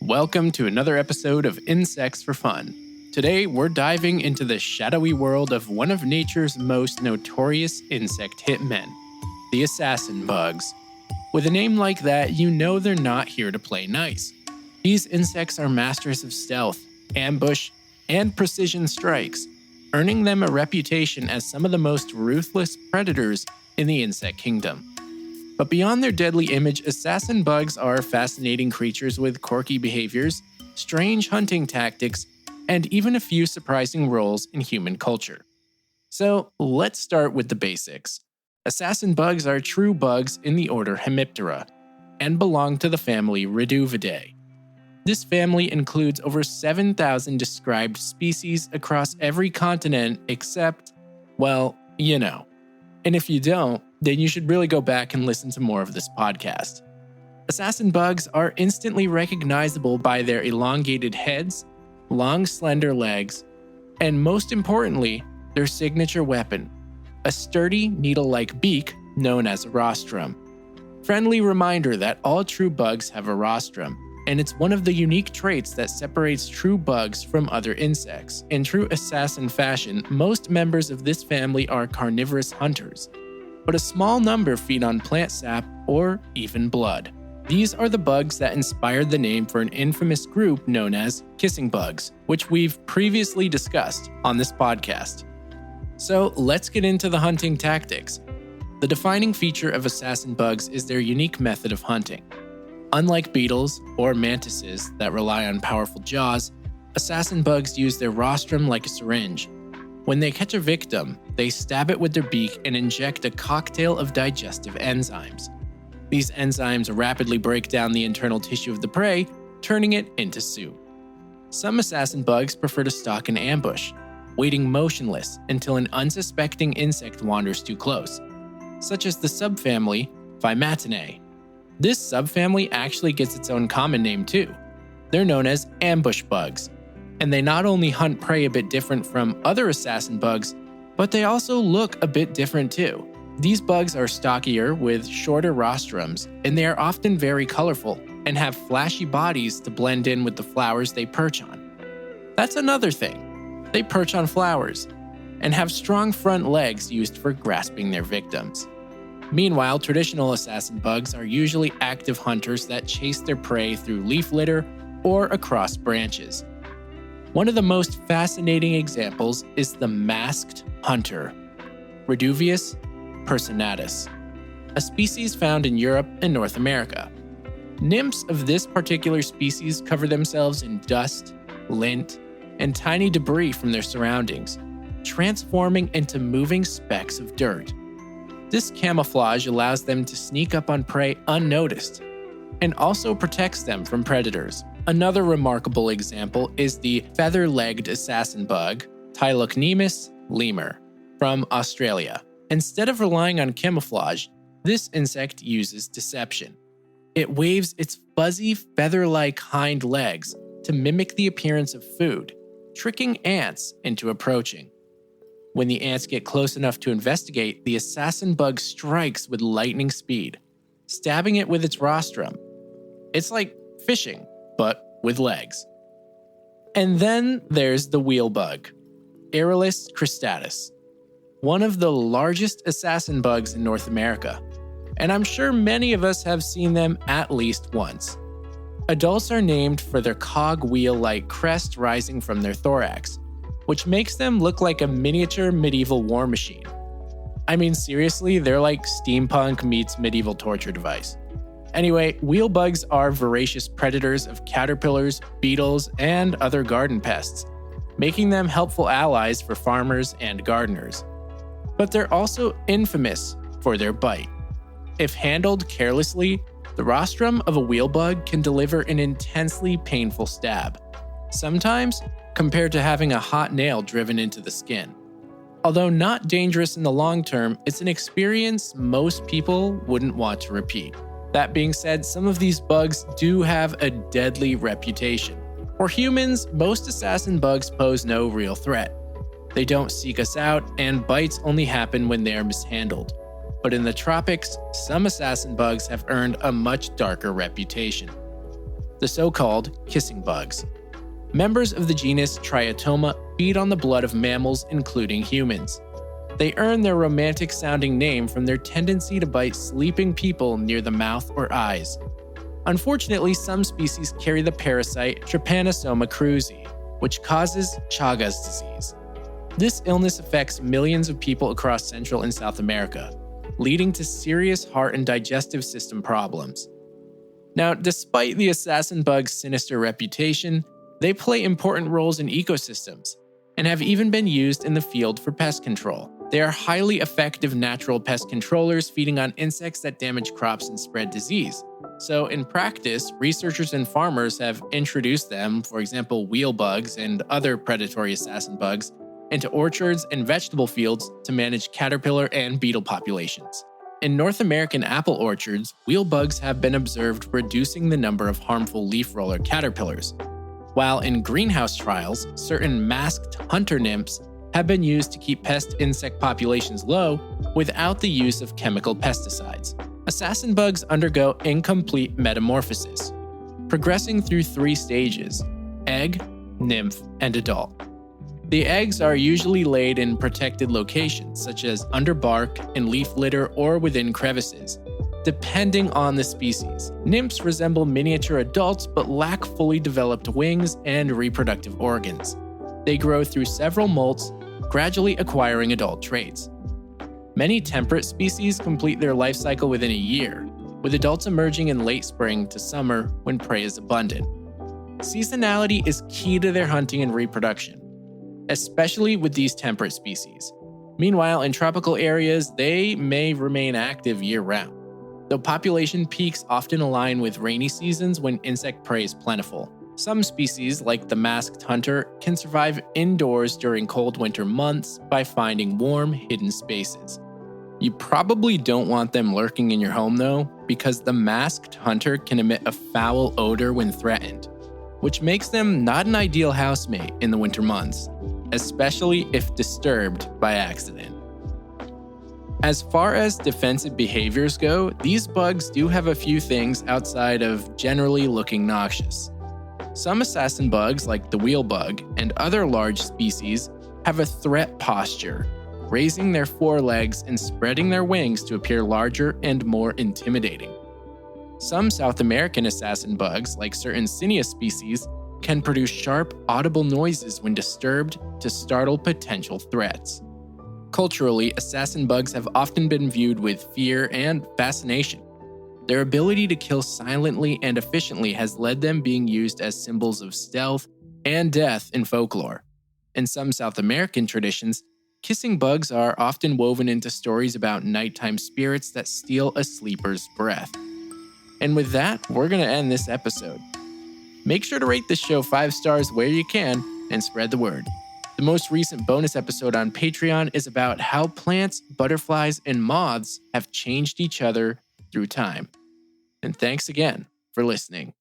Welcome to another episode of Insects for Fun. Today, we're diving into the shadowy world of one of nature's most notorious insect hitmen, the assassin bugs. With a name like that, you know they're not here to play nice. These insects are masters of stealth, ambush, and precision strikes, earning them a reputation as some of the most ruthless predators in the insect kingdom. But beyond their deadly image, assassin bugs are fascinating creatures with quirky behaviors, strange hunting tactics, and even a few surprising roles in human culture. So let's start with the basics. Assassin bugs are true bugs in the order Hemiptera, and belong to the family Reduviidae. This family includes over 7,000 described species across every continent except, well, you know. And if you don't, then you should really go back and listen to more of this podcast. Assassin bugs are instantly recognizable by their elongated heads, long slender legs, and most importantly, their signature weapon, a sturdy needle-like beak known as a rostrum. Friendly reminder that all true bugs have a rostrum, and it's one of the unique traits that separates true bugs from other insects. In true assassin fashion, most members of this family are carnivorous hunters, but a small number feed on plant sap or even blood. These are the bugs that inspired the name for an infamous group known as kissing bugs, which we've previously discussed on this podcast. So let's get into the hunting tactics. The defining feature of assassin bugs is their unique method of hunting. Unlike beetles or mantises that rely on powerful jaws, assassin bugs use their rostrum like a syringe. When they catch a victim, they stab it with their beak and inject a cocktail of digestive enzymes. These enzymes rapidly break down the internal tissue of the prey, turning it into soup. Some assassin bugs prefer to stalk in ambush, waiting motionless until an unsuspecting insect wanders too close, such as the subfamily Vimatinae. This subfamily actually gets its own common name too. They're known as ambush bugs, and they not only hunt prey a bit different from other assassin bugs, but they also look a bit different too. These bugs are stockier with shorter rostrums, and they are often very colorful and have flashy bodies to blend in with the flowers they perch on. That's another thing. They perch on flowers and have strong front legs used for grasping their victims. Meanwhile, traditional assassin bugs are usually active hunters that chase their prey through leaf litter or across branches. One of the most fascinating examples is the masked hunter, Reduviidae personatus, a species found in Europe and North America. Nymphs of this particular species cover themselves in dust, lint, and tiny debris from their surroundings, transforming into moving specks of dirt. This camouflage allows them to sneak up on prey unnoticed, and also protects them from predators. Another remarkable example is the feather-legged assassin bug, Tylocnemus lemur, from Australia. Instead of relying on camouflage, this insect uses deception. It waves its fuzzy, feather-like hind legs to mimic the appearance of food, tricking ants into approaching. When the ants get close enough to investigate, the assassin bug strikes with lightning speed, stabbing it with its rostrum. It's like fishing, but with legs. And then there's the wheel bug, Aerolis cristatus, one of the largest assassin bugs in North America, and I'm sure many of us have seen them at least once. Adults are named for their cog-wheel-like crest rising from their thorax, which makes them look like a miniature medieval war machine. I mean, seriously, they're like steampunk meets medieval torture device. Anyway, wheel bugs are voracious predators of caterpillars, beetles, and other garden pests, making them helpful allies for farmers and gardeners. But they're also infamous for their bite. If handled carelessly, the rostrum of a wheel bug can deliver an intensely painful stab, sometimes compared to having a hot nail driven into the skin. Although not dangerous in the long term, it's an experience most people wouldn't want to repeat. That being said, some of these bugs do have a deadly reputation. For humans, most assassin bugs pose no real threat. They don't seek us out, and bites only happen when they are mishandled. But in the tropics, some assassin bugs have earned a much darker reputation. the so-called kissing bugs. Members of the genus Triatoma feed on the blood of mammals, including humans. They earn their romantic-sounding name from their tendency to bite sleeping people near the mouth or eyes. Unfortunately, some species carry the parasite Trypanosoma cruzi, which causes Chagas disease. This illness affects millions of people across Central and South America, leading to serious heart and digestive system problems. Now, despite the assassin bug's sinister reputation, they play important roles in ecosystems and have even been used in the field for pest control. They are highly effective natural pest controllers, feeding on insects that damage crops and spread disease. So in practice, researchers and farmers have introduced them, for example wheel bugs and other predatory assassin bugs, into orchards and vegetable fields to manage caterpillar and beetle populations. In North American apple orchards, wheel bugs have been observed reducing the number of harmful leaf roller caterpillars, while in greenhouse trials, certain masked hunter nymphs have been used to keep pest insect populations low without the use of chemical pesticides. Assassin bugs undergo incomplete metamorphosis, progressing through 3 stages: egg, nymph, and adult. The eggs are usually laid in protected locations, such as under bark, in leaf litter, or within crevices, depending on the species. Nymphs resemble miniature adults but lack fully developed wings and reproductive organs. They grow through several molts, gradually acquiring adult traits. Many temperate species complete their life cycle within a year, with adults emerging in late spring to summer when prey is abundant. Seasonality is key to their hunting and reproduction, especially with these temperate species. Meanwhile, in tropical areas, they may remain active year-round, though population peaks often align with rainy seasons when insect prey is plentiful. Some species, like the masked hunter, can survive indoors during cold winter months by finding warm, hidden spaces. You probably don't want them lurking in your home though, because the masked hunter can emit a foul odor when threatened, which makes them not an ideal housemate in the winter months, especially if disturbed by accident. As far as defensive behaviors go, these bugs do have a few things outside of generally looking noxious. Some assassin bugs, like the wheel bug and other large species, have a threat posture, raising their forelegs and spreading their wings to appear larger and more intimidating. Some South American assassin bugs, like certain Cynia species, can produce sharp, audible noises when disturbed to startle potential threats. Culturally, assassin bugs have often been viewed with fear and fascination. Their ability to kill silently and efficiently has led them being used as symbols of stealth and death in folklore. In some South American traditions, kissing bugs are often woven into stories about nighttime spirits that steal a sleeper's breath. And with that, we're going to end this episode. Make sure to rate this show 5 stars where you can and spread the word. The most recent bonus episode on Patreon is about how plants, butterflies, and moths have changed each other through time. And thanks again for listening.